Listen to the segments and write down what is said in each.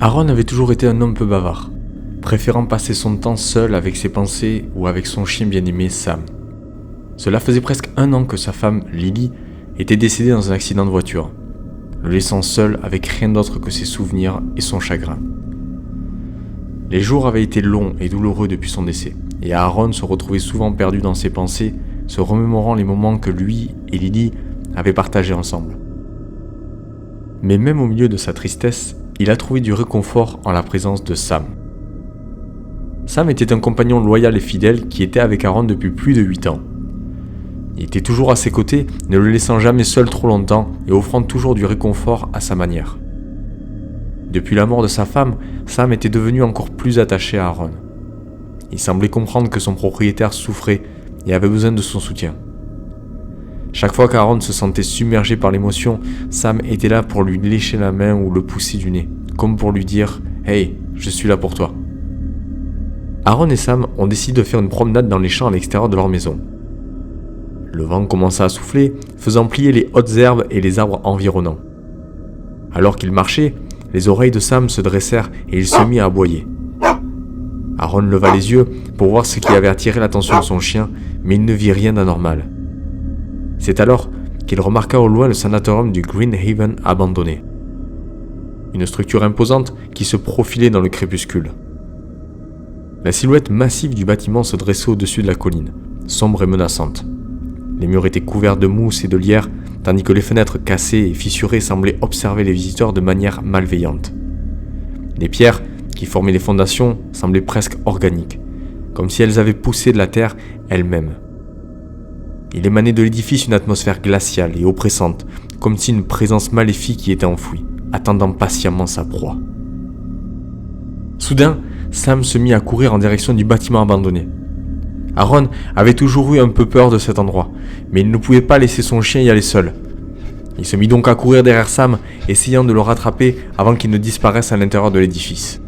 Aaron avait toujours été un homme peu bavard, préférant passer son temps seul avec ses pensées ou avec son chien bien-aimé Sam. Cela faisait presque 1 an que sa femme, Lily, était décédée dans un accident de voiture, le laissant seul avec rien d'autre que ses souvenirs et son chagrin. Les jours avaient été longs et douloureux depuis son décès, et Aaron se retrouvait souvent perdu dans ses pensées, se remémorant les moments que lui et Lily avaient partagés ensemble. Mais même au milieu de sa tristesse, il a trouvé du réconfort en la présence de Sam. Sam était un compagnon loyal et fidèle qui était avec Aaron depuis plus de 8 ans. Il était toujours à ses côtés, ne le laissant jamais seul trop longtemps et offrant toujours du réconfort à sa manière. Depuis la mort de sa femme, Sam était devenu encore plus attaché à Aaron. Il semblait comprendre que son propriétaire souffrait et avait besoin de son soutien. Chaque fois qu'Aaron se sentait submergé par l'émotion, Sam était là pour lui lécher la main ou le pousser du nez, comme pour lui dire « Hey, je suis là pour toi ». Aaron et Sam ont décidé de faire une promenade dans les champs à l'extérieur de leur maison. Le vent commença à souffler, faisant plier les hautes herbes et les arbres environnants. Alors qu'ils marchaient, les oreilles de Sam se dressèrent et il se mit à aboyer. Aaron leva les yeux pour voir ce qui avait attiré l'attention de son chien, mais il ne vit rien d'anormal. C'est alors qu'il remarqua au loin le sanatorium du Green Haven abandonné. Une structure imposante qui se profilait dans le crépuscule. La silhouette massive du bâtiment se dressait au-dessus de la colline, sombre et menaçante. Les murs étaient couverts de mousse et de lierre, tandis que les fenêtres cassées et fissurées semblaient observer les visiteurs de manière malveillante. Les pierres qui formaient les fondations semblaient presque organiques, comme si elles avaient poussé de la terre elles-mêmes. Il émanait de l'édifice une atmosphère glaciale et oppressante, comme si une présence maléfique y était enfouie, attendant patiemment sa proie. Soudain, Sam se mit à courir en direction du bâtiment abandonné. Aaron avait toujours eu un peu peur de cet endroit, mais il ne pouvait pas laisser son chien y aller seul. Il se mit donc à courir derrière Sam, essayant de le rattraper avant qu'il ne disparaisse à l'intérieur de l'édifice.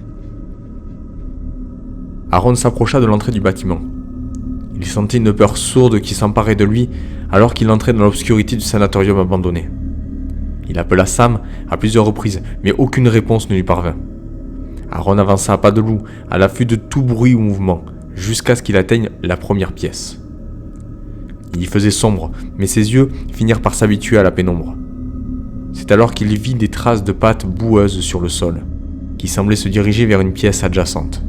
Aaron s'approcha de l'entrée du bâtiment. Il sentit une peur sourde qui s'emparait de lui alors qu'il entrait dans l'obscurité du sanatorium abandonné. Il appela Sam à plusieurs reprises, mais aucune réponse ne lui parvint. Aaron avança à pas de loup, à l'affût de tout bruit ou mouvement, jusqu'à ce qu'il atteigne la première pièce. Il y faisait sombre, mais ses yeux finirent par s'habituer à la pénombre. C'est alors qu'il vit des traces de pattes boueuses sur le sol, qui semblaient se diriger vers une pièce adjacente.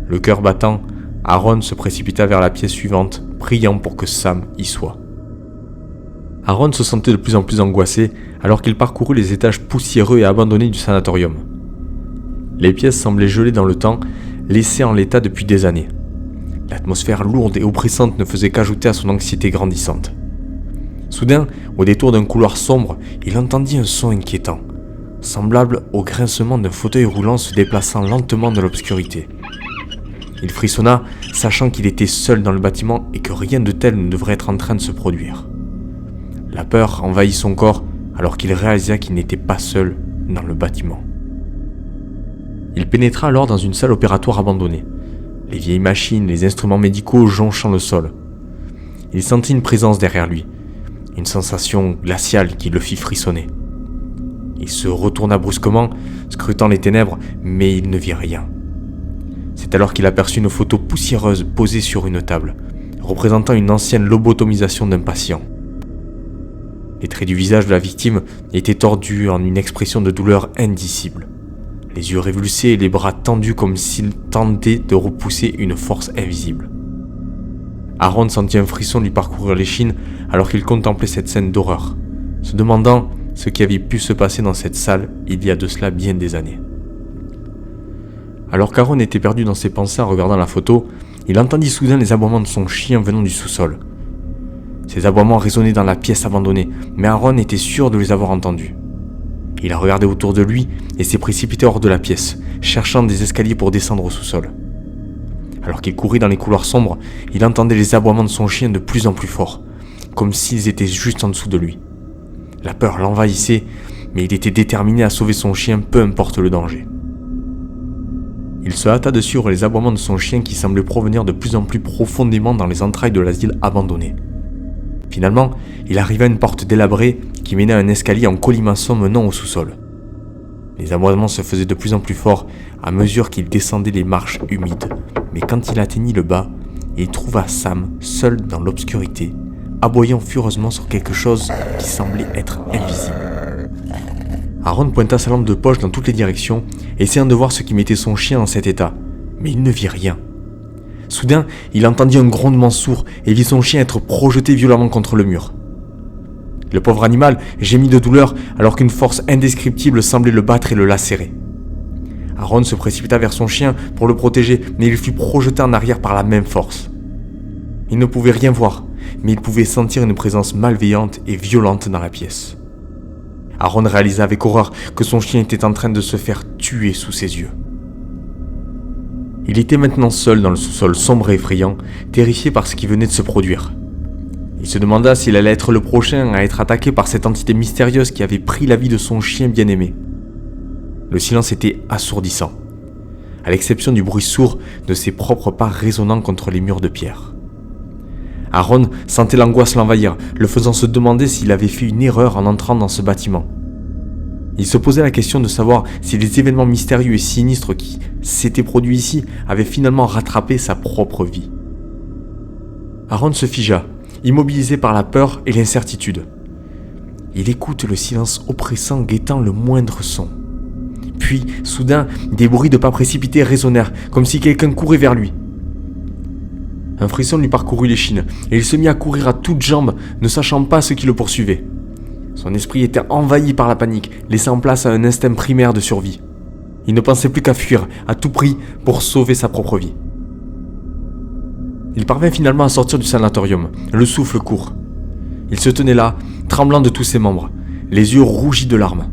Le cœur battant, Aaron se précipita vers la pièce suivante, priant pour que Sam y soit. Aaron se sentait de plus en plus angoissé alors qu'il parcourut les étages poussiéreux et abandonnés du sanatorium. Les pièces semblaient gelées dans le temps, laissées en l'état depuis des années. L'atmosphère lourde et oppressante ne faisait qu'ajouter à son anxiété grandissante. Soudain, au détour d'un couloir sombre, il entendit un son inquiétant, semblable au grincement d'un fauteuil roulant se déplaçant lentement dans l'obscurité. Il frissonna, sachant qu'il était seul dans le bâtiment et que rien de tel ne devrait être en train de se produire. La peur envahit son corps alors qu'il réalisa qu'il n'était pas seul dans le bâtiment. Il pénétra alors dans une salle opératoire abandonnée, les vieilles machines, les instruments médicaux jonchant le sol. Il sentit une présence derrière lui, une sensation glaciale qui le fit frissonner. Il se retourna brusquement, scrutant les ténèbres, mais il ne vit rien. C'est alors qu'il aperçut une photo poussiéreuse posée sur une table, représentant une ancienne lobotomisation d'un patient. Les traits du visage de la victime étaient tordus en une expression de douleur indicible. Les yeux révulsés et les bras tendus comme s'il tentait de repousser une force invisible. Aaron sentit un frisson lui parcourir l'échine alors qu'il contemplait cette scène d'horreur, se demandant ce qui avait pu se passer dans cette salle il y a de cela bien des années. Alors qu'Aaron était perdu dans ses pensées en regardant la photo, il entendit soudain les aboiements de son chien venant du sous-sol. Ces aboiements résonnaient dans la pièce abandonnée, mais Aaron était sûr de les avoir entendus. Il a regardé autour de lui et s'est précipité hors de la pièce, cherchant des escaliers pour descendre au sous-sol. Alors qu'il courait dans les couloirs sombres, il entendait les aboiements de son chien de plus en plus forts, comme s'ils étaient juste en dessous de lui. La peur l'envahissait, mais il était déterminé à sauver son chien, peu importe le danger. Il se hâta de suivre les aboiements de son chien qui semblaient provenir de plus en plus profondément dans les entrailles de l'asile abandonné. Finalement, il arriva à une porte délabrée qui menait à un escalier en colimaçon menant au sous-sol. Les aboiements se faisaient de plus en plus forts à mesure qu'il descendait les marches humides. Mais quand il atteignit le bas, il trouva Sam seul dans l'obscurité, aboyant furieusement sur quelque chose qui semblait être invisible. Aaron pointa sa lampe de poche dans toutes les directions, essayant de voir ce qui mettait son chien en cet état, mais il ne vit rien. Soudain, il entendit un grondement sourd et vit son chien être projeté violemment contre le mur. Le pauvre animal gémit de douleur alors qu'une force indescriptible semblait le battre et le lacérer. Aaron se précipita vers son chien pour le protéger, mais il fut projeté en arrière par la même force. Il ne pouvait rien voir, mais il pouvait sentir une présence malveillante et violente dans la pièce. Aaron réalisa avec horreur que son chien était en train de se faire tuer sous ses yeux. Il était maintenant seul dans le sous-sol sombre et effrayant, terrifié par ce qui venait de se produire. Il se demanda s'il allait être le prochain à être attaqué par cette entité mystérieuse qui avait pris la vie de son chien bien-aimé. Le silence était assourdissant, à l'exception du bruit sourd de ses propres pas résonnant contre les murs de pierre. Aaron sentait l'angoisse l'envahir, le faisant se demander s'il avait fait une erreur en entrant dans ce bâtiment. Il se posait la question de savoir si les événements mystérieux et sinistres qui s'étaient produits ici avaient finalement rattrapé sa propre vie. Aaron se figea, immobilisé par la peur et l'incertitude. Il écoute le silence oppressant guettant le moindre son. Puis, soudain, des bruits de pas précipités résonnèrent, comme si quelqu'un courait vers lui. Un frisson lui parcourut l'échine, et il se mit à courir à toutes jambes, ne sachant pas ce qui le poursuivait. Son esprit était envahi par la panique, laissant place à un instinct primaire de survie. Il ne pensait plus qu'à fuir, à tout prix, pour sauver sa propre vie. Il parvint finalement à sortir du sanatorium, le souffle court. Il se tenait là, tremblant de tous ses membres, les yeux rougis de larmes.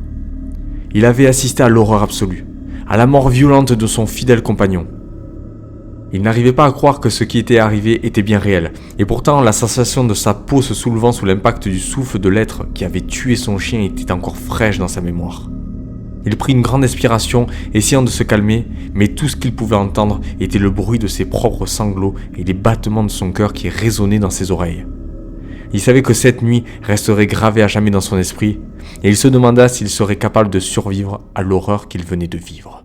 Il avait assisté à l'horreur absolue, à la mort violente de son fidèle compagnon. Il n'arrivait pas à croire que ce qui était arrivé était bien réel, et pourtant la sensation de sa peau se soulevant sous l'impact du souffle de l'être qui avait tué son chien était encore fraîche dans sa mémoire. Il prit une grande inspiration, essayant de se calmer, mais tout ce qu'il pouvait entendre était le bruit de ses propres sanglots et les battements de son cœur qui résonnaient dans ses oreilles. Il savait que cette nuit resterait gravée à jamais dans son esprit, et il se demanda s'il serait capable de survivre à l'horreur qu'il venait de vivre.